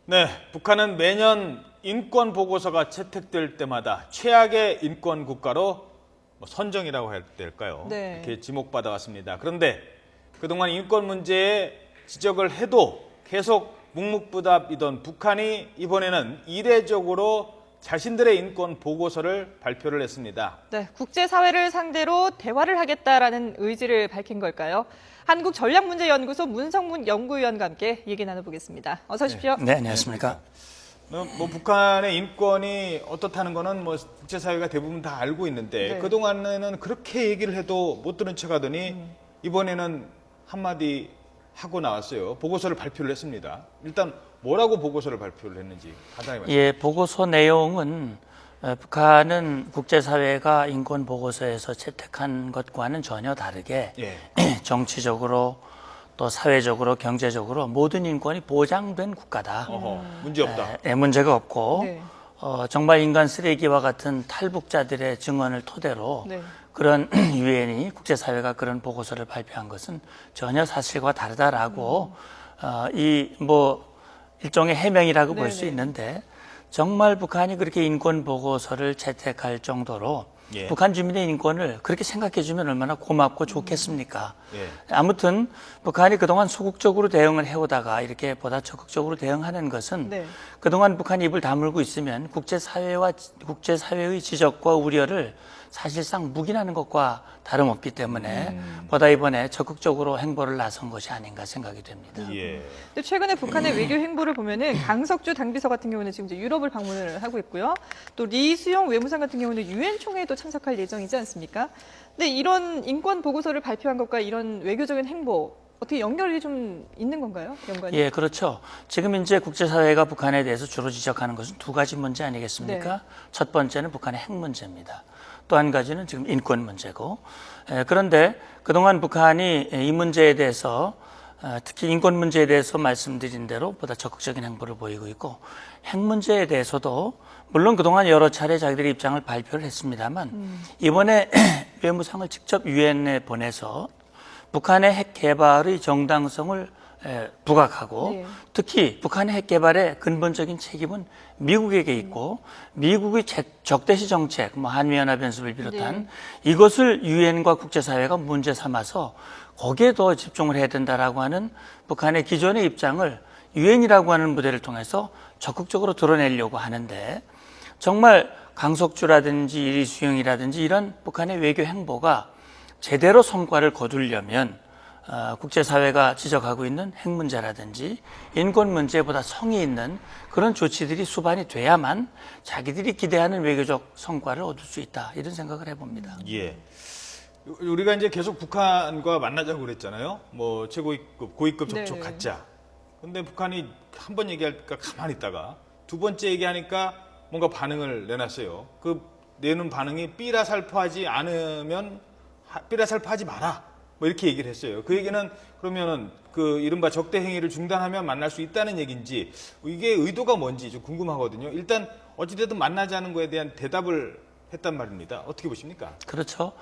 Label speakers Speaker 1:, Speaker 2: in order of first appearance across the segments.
Speaker 1: 네, 북한은 매년 인권 보고서가 채택될 때마다 최악의 인권 국가로 선정이라고 해야 될까요?
Speaker 2: 네.
Speaker 1: 이렇게 지목받아 왔습니다. 그런데 그동안 인권 문제에 지적을 해도 계속 묵묵부답이던 북한이 이번에는 이례적으로 자신들의 인권 보고서를 발표를 했습니다.
Speaker 2: 네, 국제사회를 상대로 대화를 하겠다라는 의지를 밝힌 걸까요? 한국전략문제연구소 문성문 연구위원과 함께 얘기 나눠보겠습니다. 어서 오십시오.
Speaker 3: 네, 안녕하십니까.
Speaker 1: 북한의 인권이 어떻다는 거는 국제사회가 대부분 다 알고 있는데
Speaker 2: 네.
Speaker 1: 그동안에는 그렇게 얘기를 해도 못 들은 척 하더니 이번에는 한마디 하고 나왔어요. 보고서를 발표를 했습니다. 일단 뭐라고 보고서를 발표를 했는지 간단히 말씀해 주세요.
Speaker 3: 예, 보고서 내용은 북한은 국제사회가 인권 보고서에서 채택한 것과는 전혀 다르게
Speaker 1: 예.
Speaker 3: 정치적으로 또 사회적으로 경제적으로 모든 인권이 보장된 국가다.
Speaker 1: 문제 없다.
Speaker 3: 문제가 없고
Speaker 2: 네.
Speaker 3: 정말 인간 쓰레기와 같은 탈북자들의 증언을 토대로
Speaker 2: 네.
Speaker 3: 그런 유엔이 국제사회가 그런 보고서를 발표한 것은 전혀 사실과 다르다라고 일종의 해명이라고 볼 수
Speaker 2: 네네.
Speaker 3: 있는데 정말 북한이 그렇게 인권 보고서를 채택할 정도로
Speaker 1: 예.
Speaker 3: 북한 주민의 인권을 그렇게 생각해 주면 얼마나 고맙고 좋겠습니까?
Speaker 1: 예.
Speaker 3: 아무튼 북한이 그동안 소극적으로 대응을 해오다가 이렇게 보다 적극적으로 대응하는 것은
Speaker 2: 네.
Speaker 3: 그동안 북한이 입을 다물고 있으면 국제사회의 지적과 우려를 사실상 묵인하는 것과 다름없기 때문에 보다 이번에 적극적으로 행보를 나선 것이 아닌가 생각이 됩니다.
Speaker 1: 예.
Speaker 2: 근데 최근에 북한의 외교 행보를 보면은 강석주 당비서 같은 경우는 지금 이제 유럽을 방문을 하고 있고요. 또 리수영 외무상 같은 경우는 유엔 총회에도 참석할 예정이지 않습니까? 근데 이런 인권 보고서를 발표한 것과 이런 외교적인 행보 어떻게 연결이 좀 있는 건가요? 연관이?
Speaker 3: 예, 그렇죠. 지금 이제 국제사회가 북한에 대해서 주로 지적하는 것은 두 가지 문제 아니겠습니까?
Speaker 2: 네.
Speaker 3: 첫 번째는 북한의 핵 문제입니다. 또 한 가지는 지금 인권 문제고. 그런데 그동안 북한이 이 문제에 대해서 특히 인권 문제에 대해서 말씀드린 대로 보다 적극적인 행보를 보이고 있고 핵 문제에 대해서도 물론 그동안 여러 차례 자기들의 입장을 발표를 했습니다만 이번에 외무상을 직접 유엔에 보내서 북한의 핵 개발의 정당성을 부각하고
Speaker 2: 네.
Speaker 3: 특히 북한의 핵 개발의 근본적인 책임은 미국에게 있고 미국의 적대시 정책, 한미연합 연습을 비롯한
Speaker 2: 네.
Speaker 3: 이것을 유엔과 국제사회가 문제 삼아서 거기에 더 집중을 해야 된다라고 하는 북한의 기존의 입장을 유엔이라고 하는 무대를 통해서 적극적으로 드러내려고 하는데 정말 강석주라든지 이리수영이라든지 이런 북한의 외교 행보가 제대로 성과를 거두려면 국제사회가 지적하고 있는 핵 문제라든지 인권 문제보다 성의 있는 그런 조치들이 수반이 돼야만 자기들이 기대하는 외교적 성과를 얻을 수 있다 이런 생각을 해봅니다.
Speaker 1: 예. 우리가 이제 계속 북한과 만나자고 그랬잖아요. 최고위급, 고위급 접촉
Speaker 2: 네네.
Speaker 1: 갖자. 근데 북한이 한 번 얘기할까 가만히 있다가 두 번째 얘기하니까 뭔가 반응을 내놨어요. 그 내는 반응이 삐라살포하지 않으면 삐라살포하지 마라. 이렇게 얘기를 했어요. 그 얘기는 그러면은 그 이른바 적대 행위를 중단하면 만날 수 있다는 얘기인지 이게 의도가 뭔지 좀 궁금하거든요. 일단 어찌됐든 만나자는 거에 대한 대답을 했단 말입니다. 어떻게 보십니까?
Speaker 3: 그렇죠.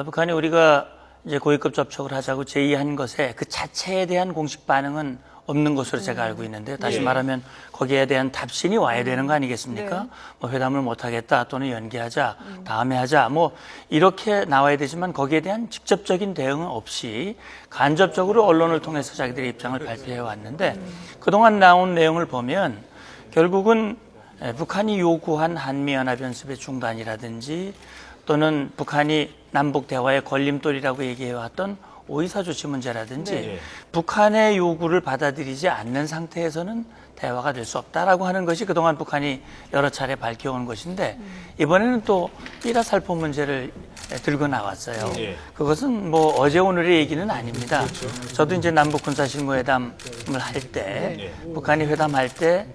Speaker 3: 북한이 우리가 이제 고위급 접촉을 하자고 제의한 것에 그 자체에 대한 공식 반응은 없는 것으로 제가 알고 있는데 다시
Speaker 1: 예.
Speaker 3: 말하면 거기에 대한 답신이 와야 되는 거 아니겠습니까?
Speaker 2: 네.
Speaker 3: 회담을 못 하겠다 또는 연기하자 다음에 하자 이렇게 나와야 되지만 거기에 대한 직접적인 대응은 없이 간접적으로 언론을 통해서 자기들의 입장을 발표해 왔는데 그동안 나온 내용을 보면 결국은 북한이 요구한 한미연합연습의 중단이라든지 또는 북한이 남북 대화의 걸림돌이라고 얘기해왔던 오이사 조치 문제라든지
Speaker 2: 네.
Speaker 3: 북한의 요구를 받아들이지 않는 상태에서는 대화가 될 수 없다라고 하는 것이 그동안 북한이 여러 차례 밝혀온 것인데 이번에는 또 삐라살포 문제를 들고 나왔어요.
Speaker 1: 예.
Speaker 3: 그것은 어제 오늘의 얘기는 아닙니다. 저도 이제 남북 군사실무회담을 할 때 북한이 회담할 때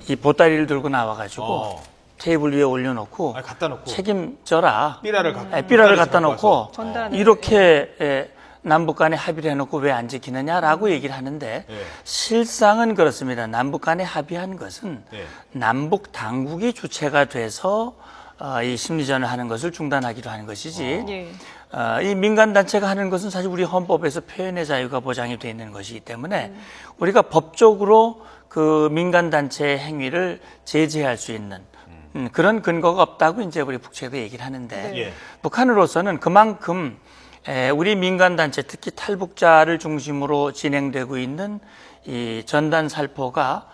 Speaker 3: 이 보따리를 들고 나와가지고 테이블 위에 올려놓고
Speaker 1: 갖다 놓고
Speaker 3: 책임져라.
Speaker 1: 삐라를
Speaker 3: 갖다 놓고
Speaker 2: 전달하는
Speaker 3: 이렇게 남북 간에 합의를 해놓고 왜 안 지키느냐라고 얘기를 하는데 실상은 그렇습니다. 남북 간에 합의한 것은 남북 당국이 주체가 돼서 이 심리전을 하는 것을 중단하기로 하는 것이지
Speaker 2: 예.
Speaker 3: 이 민간단체가 하는 것은 사실 우리 헌법에서 표현의 자유가 보장이 되어 있는 것이기 때문에 우리가 법적으로 그 민간 단체의 행위를 제재할 수 있는 그런 근거가 없다고 이제 우리 북측에서 얘기를 하는데
Speaker 2: 네.
Speaker 1: 예.
Speaker 3: 북한으로서는 그만큼 우리 민간 단체 특히 탈북자를 중심으로 진행되고 있는 이 전단 살포가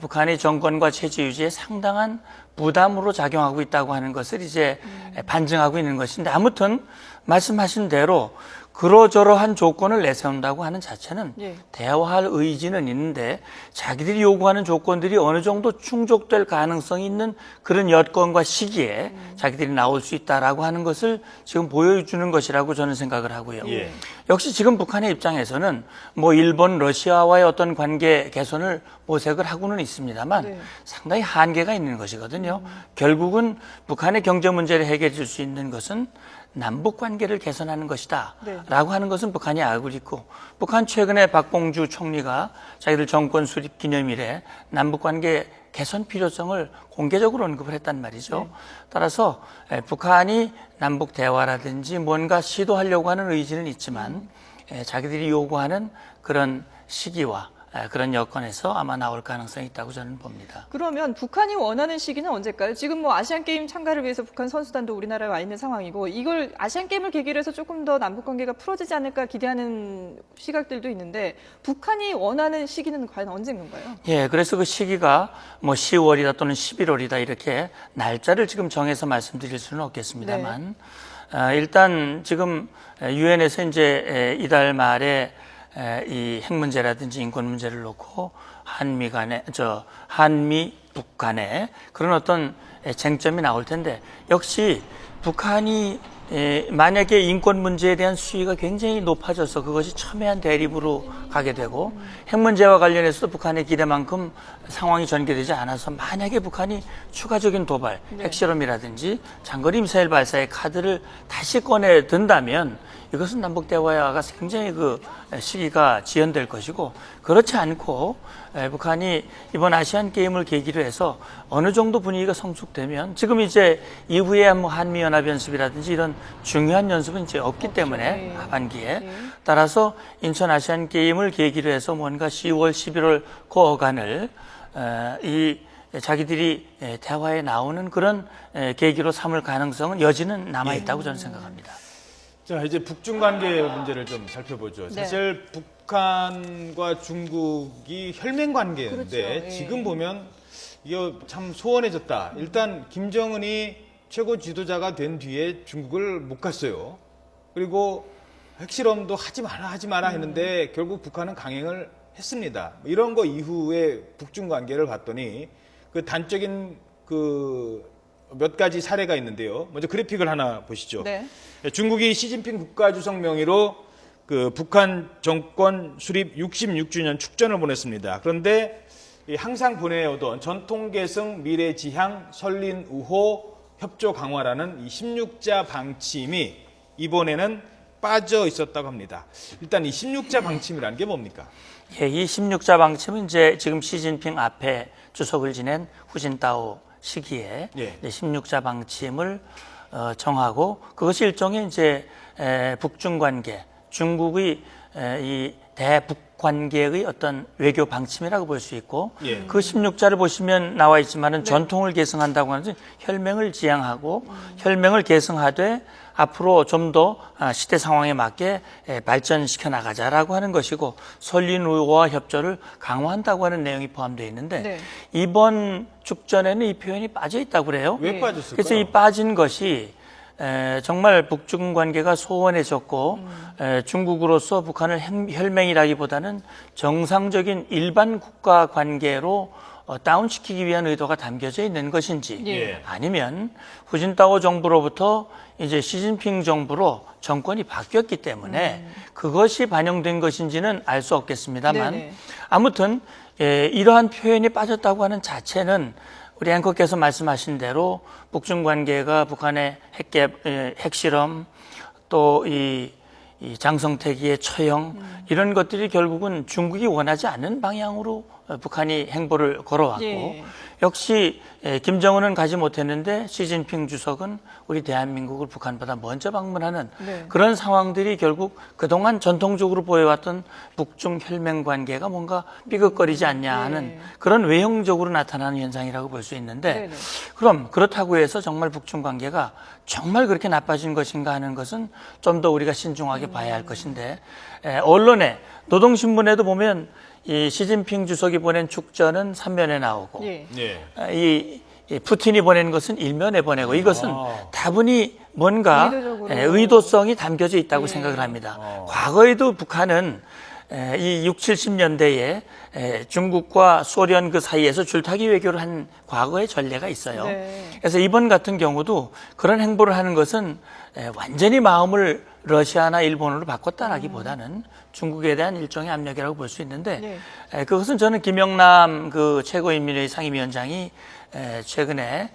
Speaker 3: 북한의 정권과 체제 유지에 상당한 부담으로 작용하고 있다고 하는 것을 이제 반증하고 있는 것인데 아무튼 말씀하신 대로 그러저러한 조건을 내세운다고 하는 자체는
Speaker 2: 예.
Speaker 3: 대화할 의지는 있는데 자기들이 요구하는 조건들이 어느 정도 충족될 가능성이 있는 그런 여건과 시기에 자기들이 나올 수 있다라고 하는 것을 지금 보여주는 것이라고 저는 생각을 하고요.
Speaker 1: 예.
Speaker 3: 역시 지금 북한의 입장에서는 뭐 일본, 러시아와의 어떤 관계 개선을 모색을 하고는 있습니다만
Speaker 2: 네.
Speaker 3: 상당히 한계가 있는 것이거든요. 결국은 북한의 경제 문제를 해결해 줄 수 있는 것은 남북 관계를 개선하는 것이다
Speaker 2: 네.
Speaker 3: 라고 하는 것은 북한이 알고 있고 북한 최근에 박봉주 총리가 자기들 정권 수립 기념일에 남북 관계 개선 필요성을 공개적으로 언급을 했단 말이죠. 따라서 북한이 남북 대화라든지 뭔가 시도하려고 하는 의지는 있지만 자기들이 요구하는 그런 시기와 그런 여건에서 아마 나올 가능성이 있다고 저는 봅니다.
Speaker 2: 그러면 북한이 원하는 시기는 언제일까요? 지금 뭐 아시안 게임 참가를 위해서 북한 선수단도 우리나라에 와 있는 상황이고 이걸 아시안 게임을 계기로 해서 조금 더 남북 관계가 풀어지지 않을까 기대하는 시각들도 있는데 북한이 원하는 시기는 과연 언제인 건가요?
Speaker 3: 예, 그래서 그 시기가 뭐 10월이다 또는 11월이다 이렇게 날짜를 지금 정해서 말씀드릴 수는 없겠습니다만 일단 지금 유엔에서 이제 이달 말에 이 핵 문제라든지 인권 문제를 놓고 한미 북 간에 그런 어떤 쟁점이 나올 텐데 역시 북한이 만약에 인권 문제에 대한 수위가 굉장히 높아져서 그것이 첨예한 대립으로 가게 되고 핵 문제와 관련해서도 북한의 기대만큼 상황이 전개되지 않아서 만약에 북한이 추가적인 도발, 핵실험이라든지 장거리 미사일 발사의 카드를 다시 꺼내 든다면 이것은 남북 대화가 굉장히 그 시기가 지연될 것이고 그렇지 않고 북한이 이번 아시안 게임을 계기로 해서 어느 정도 분위기가 성숙되면 지금 이제 이후에 뭐 한미 연합 연습이라든지 이런 중요한 연습은 이제 없기 때문에 하반기에 따라서 인천 아시안 게임을 계기로 해서 뭔가 10월, 11월 그 어간을 이 자기들이 대화에 나오는 그런 계기로 삼을 가능성은 여지는 남아 있다고 저는 생각합니다.
Speaker 1: 자, 이제 북중 관계 문제를 좀 살펴보죠.
Speaker 2: 네.
Speaker 1: 사실 북한과 중국이 혈맹 관계인데
Speaker 2: 그렇죠. 예.
Speaker 1: 지금 보면 이거 참 소원해졌다. 일단 김정은이 최고 지도자가 된 뒤에 중국을 못 갔어요. 그리고 핵실험도 하지 마라 했는데 결국 북한은 강행을 했습니다. 이런 거 이후에 북중 관계를 봤더니 그 단적인 그 몇 가지 사례가 있는데요. 먼저 그래픽을 하나 보시죠.
Speaker 2: 네.
Speaker 1: 중국이 시진핑 국가주석 명의로 그 북한 정권 수립 66주년 축전을 보냈습니다. 그런데 항상 보내오던 전통 계승, 미래 지향, 설린 우호, 협조 강화라는 이 16자 방침이 이번에는 빠져 있었다고 합니다. 일단 이 16자 방침이라는 게 뭡니까?
Speaker 3: 예, 이 16자 방침은 이제 지금 시진핑 앞에 주석을 지낸 후진타오 시기에
Speaker 1: 예.
Speaker 3: 16자 방침을 정하고 그것이 일종의 이제 북중 관계, 중국의 이 대북 관계의 어떤 외교 방침이라고 볼 수 있고
Speaker 1: 예.
Speaker 3: 그 16자를 보시면 나와 있지만은 전통을 계승한다고 하는 혈맹을 지향하고 혈맹을 계승하되 앞으로 좀 더 시대 상황에 맞게 발전시켜 나가자라고 하는 것이고 설린우호와 협조를 강화한다고 하는 내용이 포함되어 있는데
Speaker 2: 네.
Speaker 3: 이번 축전에는 이 표현이 빠져 있다고 그래요.
Speaker 1: 왜
Speaker 2: 네.
Speaker 1: 빠졌을까요?
Speaker 3: 그래서 이 빠진 것이 정말 북중 관계가 소원해졌고 중국으로서 북한을 혈맹이라기보다는 정상적인 일반 국가 관계로 다운시키기 위한 의도가 담겨져 있는 것인지
Speaker 1: 예.
Speaker 3: 아니면 후진타오 정부로부터 이제 시진핑 정부로 정권이 바뀌었기 때문에 그것이 반영된 것인지는 알 수 없겠습니다만
Speaker 2: 네네.
Speaker 3: 아무튼 이러한 표현이 빠졌다고 하는 자체는 우리 앵커께서 말씀하신 대로 북중 관계가 북한의 핵실험 또 이 장성태기의 처형 이런 것들이 결국은 중국이 원하지 않는 방향으로 북한이 행보를 걸어왔고
Speaker 2: 예.
Speaker 3: 역시 김정은은 가지 못했는데 시진핑 주석은 우리 대한민국을 북한보다 먼저 방문하는
Speaker 2: 네.
Speaker 3: 그런 상황들이 결국 그동안 전통적으로 보여왔던 북중 혈맹 관계가 뭔가 삐걱거리지 않냐 하는
Speaker 2: 네.
Speaker 3: 그런 외형적으로 나타나는 현상이라고 볼 수 있는데
Speaker 2: 네네.
Speaker 3: 그럼 그렇다고 해서 정말 북중 관계가 정말 그렇게 나빠진 것인가 하는 것은 좀 더 우리가 신중하게 봐야 할 것인데 언론에 노동신문에도 보면 이 시진핑 주석이 보낸 축전은 3면에 나오고
Speaker 2: 예.
Speaker 1: 예.
Speaker 3: 이 푸틴이 보낸 것은 1면에 보내고 이것은 다분히 뭔가
Speaker 2: 의도적으로.
Speaker 3: 의도성이 담겨져 있다고
Speaker 2: 예.
Speaker 3: 생각을 합니다. 과거에도 북한은 이 6, 70년대에 중국과 소련 그 사이에서 줄타기 외교를 한 과거의 전례가 있어요.
Speaker 2: 네.
Speaker 3: 그래서 이번 같은 경우도 그런 행보를 하는 것은 완전히 마음을 러시아나 일본으로 바꿨다라기보다는 중국에 대한 일종의 압력이라고 볼 수 있는데 그것은 저는 김영남 그 최고인민회의 상임위원장이 최근에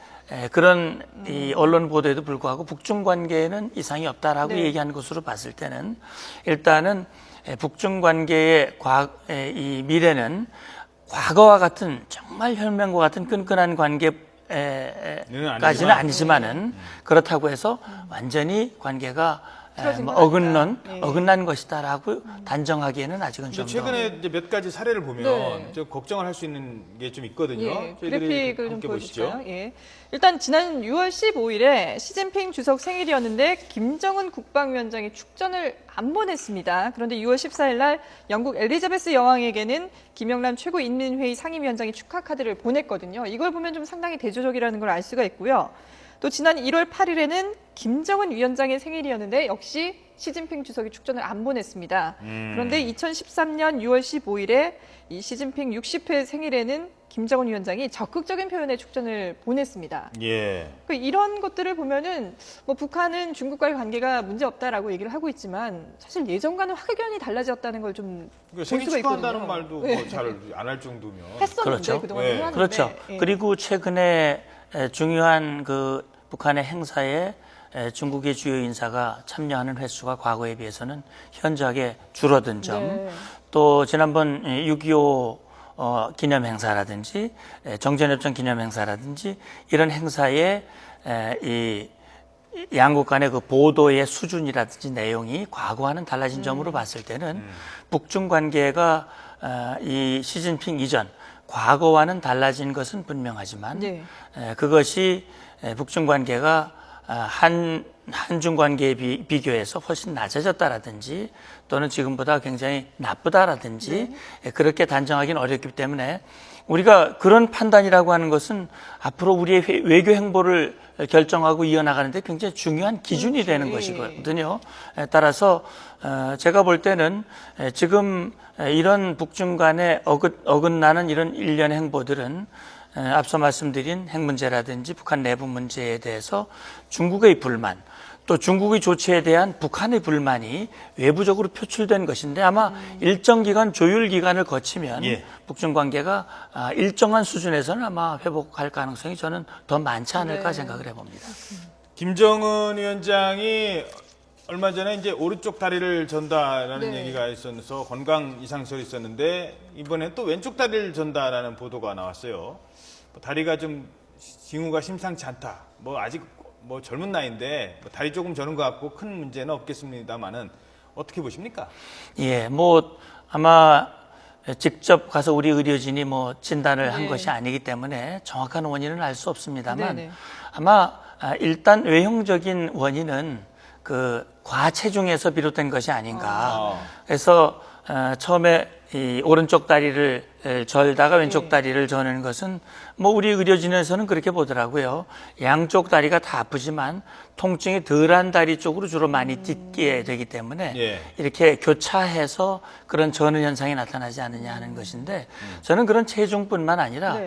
Speaker 3: 그런 이 언론 보도에도 불구하고 북중 관계에는 이상이 없다라고
Speaker 2: 네.
Speaker 3: 얘기한 것으로 봤을 때는 일단은 북중 관계의 이 미래는 과거와 같은 정말 혈맹과 같은 끈끈한 관계까지는 아니지만은 그렇다고 해서 완전히 관계가
Speaker 2: 틀어진 건
Speaker 3: 어긋난 것이다라고 단정하기에는 아직은 좀
Speaker 1: 최근에 이제 몇 가지 사례를 보면
Speaker 2: 네.
Speaker 1: 좀 걱정을 할 수 있는 게 좀 있거든요.
Speaker 2: 예,
Speaker 1: 저희들이
Speaker 2: 그래픽을 좀
Speaker 1: 함께
Speaker 2: 보여주실까요? 예. 일단 지난 6월 15일에 시진핑 주석 생일이었는데 김정은 국방위원장이 축전을 안 보냈습니다. 그런데 6월 14일 날 영국 엘리자베스 여왕에게는 김영남 최고인민회의 상임위원장이 축하 카드를 보냈거든요. 이걸 보면 좀 상당히 대조적이라는 걸 알 수가 있고요. 또 지난 1월 8일에는 김정은 위원장의 생일이었는데 역시 시진핑 주석이 축전을 안 보냈습니다. 그런데 2013년 6월 15일에 이 시진핑 60회 생일에는 김정은 위원장이 적극적인 표현의 축전을 보냈습니다.
Speaker 1: 예.
Speaker 2: 이런 것들을 보면은 뭐 북한은 중국과의 관계가 문제 없다라고 얘기를 하고 있지만 사실 예전과는 확연히 달라졌다는 걸 좀 볼
Speaker 1: 생일
Speaker 2: 수가 있거든요.
Speaker 1: 축하한다는 말도
Speaker 2: 네.
Speaker 1: 잘 안 할 정도면.
Speaker 2: 했었는데
Speaker 3: 그렇죠.
Speaker 2: 그동안
Speaker 1: 네.
Speaker 2: 해왔는데
Speaker 3: 그렇죠.
Speaker 2: 예.
Speaker 3: 그리고 최근에 중요한 그 북한의 행사에 중국의 주요 인사가 참여하는 횟수가 과거에 비해서는 현저하게 줄어든 점,
Speaker 2: 네.
Speaker 3: 또 지난번 6.25 기념 행사라든지 정전협정 기념 행사라든지 이런 행사에 이 양국 간의 그 보도의 수준이라든지 내용이 과거와는 달라진 점으로 봤을 때는 북중 관계가 이 시진핑 이전 과거와는 달라진 것은 분명하지만
Speaker 2: 네.
Speaker 3: 그것이 북중 관계가 한중 관계에 비교해서 훨씬 낮아졌다라든지 또는 지금보다 굉장히 나쁘다라든지 그렇게 단정하기는 어렵기 때문에 우리가 그런 판단이라고 하는 것은 앞으로 우리의 외교 행보를 결정하고 이어나가는데 굉장히 중요한 기준이 되는 것이거든요. 따라서 제가 볼 때는 지금 이런 북중 간에 어긋나는 이런 일련의 행보들은 앞서 말씀드린 핵 문제라든지 북한 내부 문제에 대해서 중국의 불만, 또 중국의 조치에 대한 북한의 불만이 외부적으로 표출된 것인데 아마 일정 기간 조율 기간을 거치면 북중 관계가 일정한 수준에서는 아마 회복할 가능성이 저는 더 많지 않을까 생각을 해봅니다.
Speaker 1: 김정은 위원장이 얼마 전에 이제 오른쪽 다리를 전다라는 얘기가 있어서 건강 이상설이 있었는데 이번에 또 왼쪽 다리를 전다라는 보도가 나왔어요. 다리가 좀 징후가 심상치 않다. 뭐 아직 뭐 젊은 나이인데 다리 조금 저는 것 같고 큰 문제는 없겠습니다만은 어떻게 보십니까?
Speaker 3: 예, 뭐 아마 직접 가서 우리 의료진이 뭐 진단을 한 것이 아니기 때문에 정확한 원인은 알 수 없습니다만 아마 일단 외형적인 원인은 그 과체중에서 비롯된 것이 아닌가. 그래서 처음에 이 오른쪽 다리를 절다가 왼쪽 다리를 저는 것은 뭐 우리 의료진에서는 그렇게 보더라고요. 양쪽 다리가 다 아프지만 통증이 덜한 다리 쪽으로 주로 많이 딛게 되기 때문에 이렇게 교차해서 그런 저는 현상이 나타나지 않느냐 하는 것인데 저는 그런 체중뿐만 아니라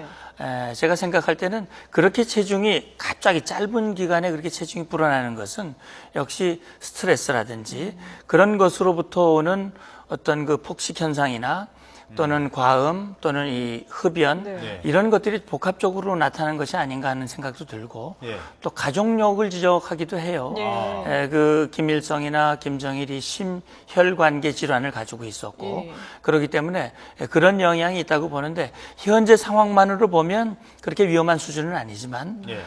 Speaker 3: 제가 생각할 때는 그렇게 체중이 갑자기 짧은 기간에 그렇게 체중이 불어나는 것은 역시 스트레스라든지 그런 것으로부터 오는 어떤 그 폭식 현상이나 또는 과음 또는 이 흡연
Speaker 2: 네.
Speaker 3: 이런 것들이 복합적으로 나타나는 것이 아닌가 하는 생각도 들고
Speaker 1: 예.
Speaker 3: 또 가족력을 지적하기도 해요.
Speaker 2: 네.
Speaker 3: 그 김일성이나 김정일이 심혈관계 질환을 가지고 있었고
Speaker 2: 예.
Speaker 3: 그렇기 때문에 그런 영향이 있다고 보는데 현재 상황만으로 보면 그렇게 위험한 수준은 아니지만
Speaker 1: 예.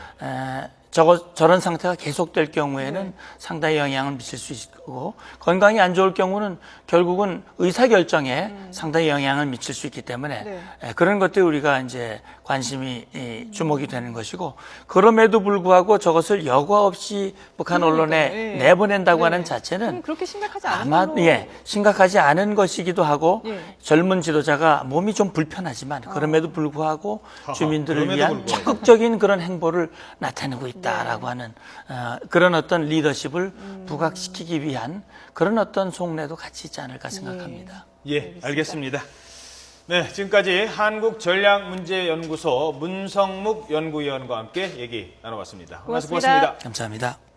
Speaker 3: 저런 상태가 계속될 경우에는 상당히 영향을 미칠 수 있고 건강이 안 좋을 경우는 결국은 의사결정에 상당히 영향을 미칠 수 있기 때문에
Speaker 2: 네.
Speaker 3: 그런 것들이 우리가 이제 관심이 주목이 되는 것이고 그럼에도 불구하고 저것을 여과 없이 북한 언론에
Speaker 2: 그러니까요. 예.
Speaker 3: 내보낸다고
Speaker 2: 네.
Speaker 3: 하는 자체는
Speaker 2: 그럼 그렇게 심각하지 않은
Speaker 3: 아마
Speaker 2: 걸로.
Speaker 3: 심각하지 않은 것이기도 하고
Speaker 2: 예.
Speaker 3: 젊은 지도자가 몸이 좀 불편하지만 그럼에도 불구하고 주민들을
Speaker 1: 그럼에도
Speaker 3: 위한
Speaker 1: 불구하고.
Speaker 3: 적극적인 그런 행보를 나타내고 있다라고 하는 그런 어떤 리더십을 부각시키기 위한 그런 어떤 속내도 같이 있지 않을까 생각합니다.
Speaker 1: 예, 알겠습니다. 네, 지금까지 한국전략문제연구소 문성묵 연구위원과 함께 얘기 나눠봤습니다.
Speaker 2: 고맙습니다.
Speaker 1: 고맙습니다.
Speaker 3: 감사합니다.